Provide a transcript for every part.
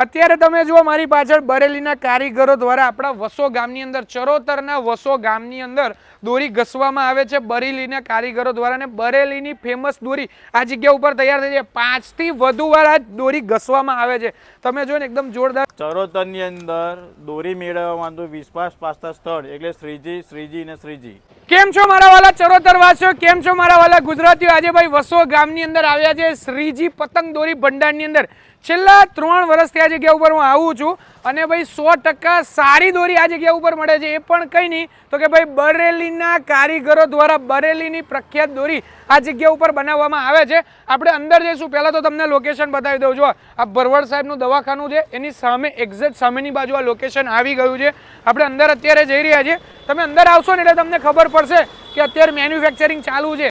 અત્યારે તમે જુઓ મારી પાછળ બરેલીના કારીગરો દ્વારા આપણા વસો ગામની અંદર ચરોતરના વસો ગામની અંદર દોરી ઘસવામાં આવે છે બરેલીના કારીગરો દ્વારા, અને બરેલીની ફેમસ દોરી આ જગ્યા ઉપર તૈયાર થઈ છે. 5 થી વધુ વાર આ દોરી ઘસવામાં આવે છે. તમે જો ને એકદમ જોરદાર. ચરોતરની અંદર દોરી મેળવવા માંગતો વિશ્વાસ પાસ્તા સ્થળ એટલે શ્રીજી અને શ્રીજી. કેમ છો મારા વાલા ચરોતર વાસીઓ, કેમ છો મારા વાલા ગુજરાતીઓ? આજે ભાઈ વસો ગામની અંદર આવ્યા છે શ્રીજી પતંગ દોરી ભંડારની અંદર. છેલ્લા 3 વર્ષથી આ જગ્યા ઉપર હું આવું છું અને ભાઈ 100% સારી દોરી આ જગ્યા ઉપર મળે છે. એ પણ કંઈ નહીં તો કે ભાઈ બરેલીના કારીગરો દ્વારા બરેલીની પ્રખ્યાત દોરી આ જગ્યા ઉપર બનાવવામાં આવે છે. આપણે અંદર જઈશું. પહેલાં તો તમને લોકેશન બતાવી દઉં. જો આ ભરવાડ સાહેબનું દવાખાનું છે, એની સામે એક્ઝેક્ટ સામેની બાજુ આ લોકેશન આવી ગયું છે. આપણે અંદર અત્યારે જઈ રહ્યા છીએ. તમે અંદર આવશો ને એટલે તમને ખબર પડશે કે અત્યારે મેન્યુફેક્ચરિંગ ચાલુ છે.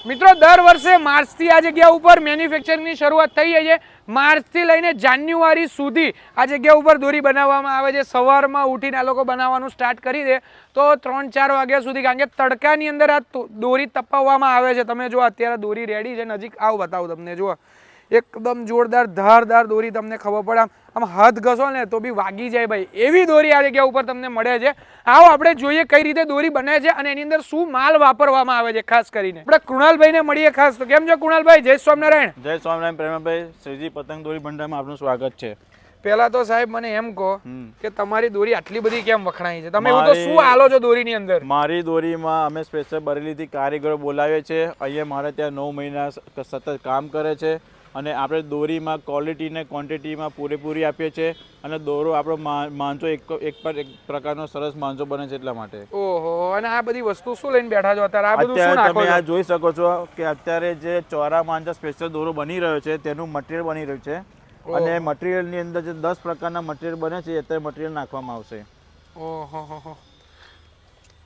મિત્રો દર વર્ષે માર્ચથી આ જગ્યા ઉપર મેન્યુફેક્ચરિંગની શરૂઆત થઈ જાય છે. માર્ચથી લઈને જાન્યુઆરી સુધી આ જગ્યા ઉપર દોરી બનાવવામાં આવે છે. સવારમાં ઉઠીને આ લોકો બનાવવાનું સ્ટાર્ટ કરી દે તો 3-4 વાગ્યા સુધી, કારણ કે તડકાની અંદર આ દોરી તપાવવામાં આવે છે. તમે જો અત્યારે દોરી રેડી છે, નજીક આવું બતાવું તમને. જુઓ એકદમ જોરદાર ધારદાર દોરી, તમને ખબર પડે આમ હાથ ઘસો ને તો બી વાગી જાય ભાઈ, એવી દોરી આ જગ્યા ઉપર તમને મળે છે. આવો આપણે જોઈએ કઈ રીતે દોરી બને છે અને એની અંદર શું માલ વાપરવામાં આવે છે. ખાસ કરીને આપણે કૃણાલભાઈને મળીએ ખાસ. તો કેમ છો કૃણાલભાઈ? જય સ્વામિનારાયણ. જય સ્વામિનારાયણ પ્રેમભાઈ. શ્રીજી પતંગ દોરી ભંડારમાં આપનું સ્વાગત છે. પેલા તો સાહેબ મને એમ કહો કે તમારી દોરી આટલી બધી કેમ વખણાઈ છે? તમે એવું તો શું આલો છો દોરીની અંદર? મારી દોરીમાં અમે સ્પેશિયલ બરેલીથી કારીગરો બોલાવીએ છીએ. અહીંયા મારે ત્યાં 9 મહિના સતત કામ કરે છે અને આપણે દોરીમાં ક્વોલિટી ને ક્વોન્ટિટીમાં પૂરેપૂરી આપીએ છીએ અને દોરો આપણો માંચો એક પર એક પ્રકારનો સરસ માંચો બને છે એટલા માટે. ઓહો, અને આ બધી વસ્તુ શું લઈને બેઠા છો અત્યારે? આ બધું શું નાખો છો? તમે આ જોઈ શકો છો કે અત્યારે જે ચોરા માંચા સ્પેશિયલ દોરો બની રહ્યો છે તેનું મટીરિયલ બની રહ્યું છે અને મટીરિયલની અંદર જે 10 પ્રકારના મટીરિયલ બને છે અત્યારે મટીરિયલ નાખવામાં આવશે. ઓહો,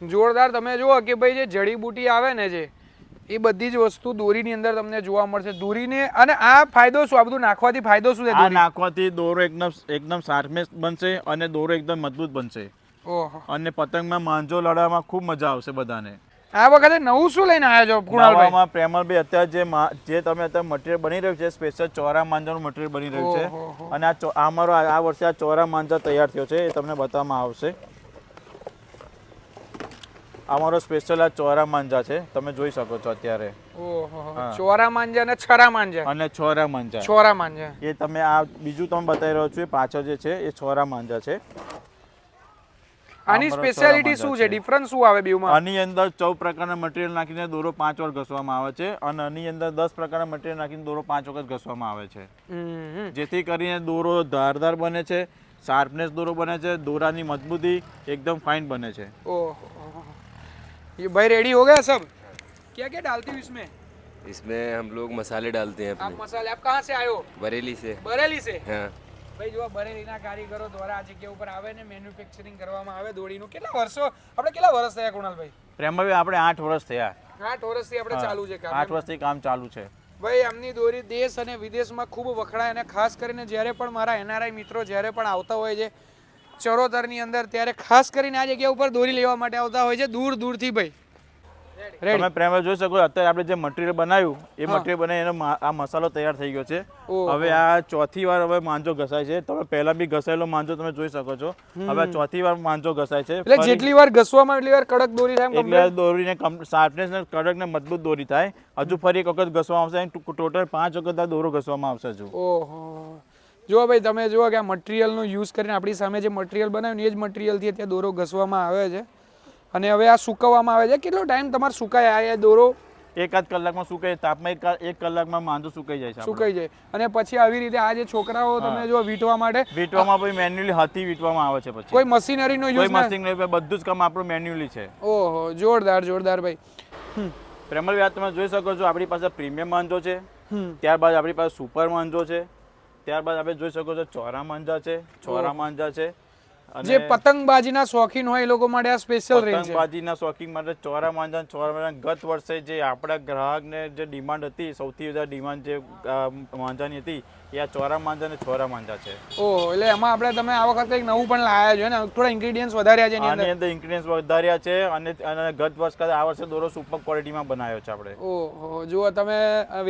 જોરદાર. તમે જુઓ કે ભાઈ જે જડીબુટી આવે ને જે એ બધી જ વસ્તુ દોરીની અંદર તમને જોવા મળશે. દોરીને અને આ ફાયદો શું? આ બધું નાખવાથી ફાયદો શું છે? આ નાખવાથી દોરો એકદમ શાર્પનેસ બનશે અને દોરો એકદમ મજબૂત બનશે. ઓહો, અને પતંગમાં માંજો લડાવવામાં ખૂબ મજા આવશે બધાને. આ વખતે નવું શું લઈને આવ્યા છો કૃણાલભાઈ? પ્રેમલભાઈ અત્યારે જે તમે અત્યારે મટીરિયલ બની રહ્યું છે સ્પેશિયલ ચોરા માંજાનું મટીરિયલ બની રહ્યું છે અને અમારો આ વર્ષે આ ચોરા માંજા તૈયાર થયો છે, એ તમને બતાવવામાં આવશે. અમારો સ્પેશિયલ આ ચોરા માંજા છે, તમે જોઈ શકો છો અત્યારે. ઓહો, ચોરા માંજા અને છરા માંજા અને છોરા માંજા. છોરા માંજા એ તમે આ બીજું તમે બતાવી રહ્યો છો પાછળ જે છે એ છોરા માંજા છે. આની સ્પેશિયાલિટી શું છે? ડિફરન્સ શું આવે બેમાં? આની અંદર 14 પ્રકારના મટીરિયલ નાખીને દોરો 5 વાર ઘસવામાં આવે છે અને આની અંદર 10 પ્રકારના મટીરિયલ નાખીને દોરો 5 વખત ઘસવામાં આવે છે, જેથી કરીને દોરો ધારદાર બને છે, શાર્પનેસ દોરો બને છે, દોરાની મજબૂતી એકદમ ફાઇન બને છે. ઓહો, ये भाई रेडी हो गया सब? क्या क्या डालते हो इसमें? इसमें हम लोग मसाले डालते हैं अपने. आप मसाले आप कहाँ से आए हो? बरेली से. बरेली से? हाँ. ભાઈ જો બરેલીના કારીગરો દ્વારા આ જગ્યા ઉપર આવે ને મેન્યુફેક્ચરિંગ કરવામાં આવે દોરીનું. કેટલા વર્ષો આપણે કેટલા વર્ષ થયા કૃણાલભાઈ? પ્રેમભાઈ આપણે 8 વર્ષ થયા. 8 વર્ષથી આપણે ચાલુ છે કામ. 8 વર્ષથી કામ ચાલુ છે ભાઈ. આમની દોરી દેશ અને વિદેશમાં ખૂબ વખણાય અને ખાસ કરીને જ્યારે પણ મારા એનઆરઆઈ મિત્રો જ્યારે પણ આવતા હોય છે ચરોતરની અંદર ત્યારે ખાસ કરીને આ જગ્યા ઉપર દોરી લેવા માટે આવતા હોય છે દૂર દૂરથી. ભાઈ તમે પ્રેમભાઈ જોઈ શકો અત્યારે આપણે જે મટીરિયલ બનાવ્યું એ મટીરિયલ બને એનો આ મસાલો તૈયાર થઈ ગયો છે. હવે આ ચોથી વાર હવે માંજો ઘસાય છે. તમે પહેલા બી ઘસાયેલો માંજો તમે જોઈ શકો છો. હવે ચોથી વાર માંજો ઘસાય છે. એટલે જેટલી વાર ઘસવામાં એટલી વાર કડક દોરી થાય, એટલે દોરીને શાર્પનેસ ને કડક ને મજબૂત દોરી થાય. હજુ ફરી એક વખત ઘસવામાં આવશે, ટોટલ 5 વખત આ દોરો ઘસવામાં આવશે. હજુ ઓહો, જો ભાઈ તમે જુઓ કે આ મટીરિયલનો યુઝ કરીને આપણી સામે જે મટીરિયલ બનાવ્યું એ જ મટીરિયલથી અત્યારે દોરો ઘસવામાં આવે છે અને હવે આ સુકવવામાં આવે છે. કેટલો ટાઈમ તમારે સુકાય આ દોરો? એકાદ કલાકમાં સુકાઈ તાપમાં એક કલાકમાં માંદો સુકાઈ જાય છે આપણો. સુકાઈ જાય અને પછી આવી રીતે આ જે છોકરાઓ તમે જો વીંટવા માટે વીંટવામાં પછી મેન્યુઅલી હાથથી વીંટવામાં આવે છે. પછી કોઈ મશીનરીનો કોઈ યુઝ મશીન નહીં, બધું જ કામ આપણું મેન્યુઅલી છે. ઓહો જોરદાર જોરદાર ભાઈ. પ્રેમલ વાત તમે જોઈ શકો છો, આપણી પાસે પ્રીમિયમ માંજો છે, હમ ત્યારબાદ આપણી પાસે સુપર માંજો છે, ત્યારબાદ આપણે જોઈ શકો છો ચોરા માંજા છે, ચોરા માંજા છે. જે પતંગબાજીના શોખીન હોય એ લોકો માટે આ સ્પેશિયલ રેન્જ છે. પતંગબાજીના શોખીન માટે ચોરા માંજા ગત વર્ષે જે આપણા ગ્રાહકને જે ડિમાન્ડ હતી, સૌથી વધારે ડિમાન્ડ જે માંજાની હતી એ આ ચોરા માંજા અને છોરા માંજા છે. ઓહો એટલે એમાં આપણે તમે આ વખતે એક નવું પણ લાયા છો ને, થોડા ઇન્ગ્રેડિયન્ટ્સ વધાર્યા છે એની અંદર. આની અંદર ઇન્ગ્રેડિયન્ટ્સ વધાર્યા છે અને ગત વર્ષ કરતાં આ વર્ષે દોરો સુપર ક્વોલિટીમાં બનાવ્યો છે આપણે. ઓહો જુઓ તમે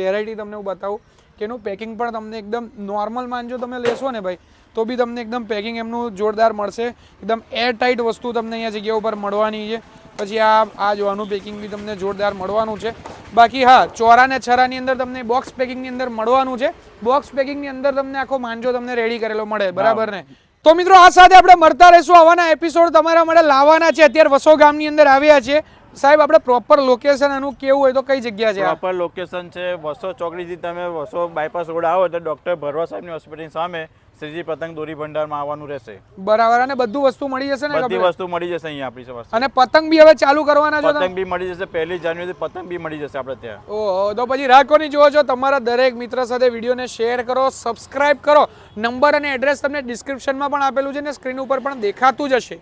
વેરાયટી તમને હું બતાવું કે એનું પેકિંગ પણ તમને એકદમ નોર્મલ માંજો તમે લેશો ને ભાઈ તો બી તમને એકદમ પેકિંગ એમનું જોરદાર મળશે. એકદમ એર ટાઈટ વસ્તુ તમને અહીંયા જગ્યા ઉપર મળવાની છે. પછી આ જોવાનું પેકિંગ બી તમને જોરદાર મળવાનું છે. બાકી હા, ચોરા ને છરાની અંદર તમને બોક્સ પેકિંગની અંદર મળવાનું છે. બોક્સ પેકિંગની અંદર તમને આખો માંજો તમને રેડી કરેલો મળે, બરાબર ને? તો મિત્રો આ સાથે આપણે મળતા રહીશું, આવવાના એપિસોડ તમારા માટે લાવવાના છે. અત્યારે વસો ગામની અંદર આવ્યા છે. સાહેબ આપણે પ્રોપર લોકેશન એનું કેવું હોય તો કઈ જગ્યા છે? પ્રોપર લોકેશન છે વસો ચોકડીથી તમે વસો બાયપાસ રોડ આવો એટલે ડૉક્ટર ભરવા સાહેબની હોસ્પિટલની સામે શ્રીજી પતંગ દોરી ભંડારમાં આવવાનું રહેશે. બરાબર. અને બધું વસ્તુ મળી જશે ને? બધી વસ્તુ મળી જશે અહીંયા આપણી પાસે. અને પતંગ બી હવે ચાલુ કરવાના છો? પતંગ બી મળી જશે, 1 જાન્યુઆરી પતંગ બી મળી જશે આપણે ત્યાં. ઓહો તો પછી રાખોની જુઓ છો. તમારા દરેક મિત્ર સાથે વિડીયોને શેર કરો, સબસ્ક્રાઇબ કરો. નંબર અને એડ્રેસ તમને ડિસ્ક્રિપ્શનમાં પણ આપેલું છે ને સ્ક્રીન ઉપર પણ દેખાતું જ હશે.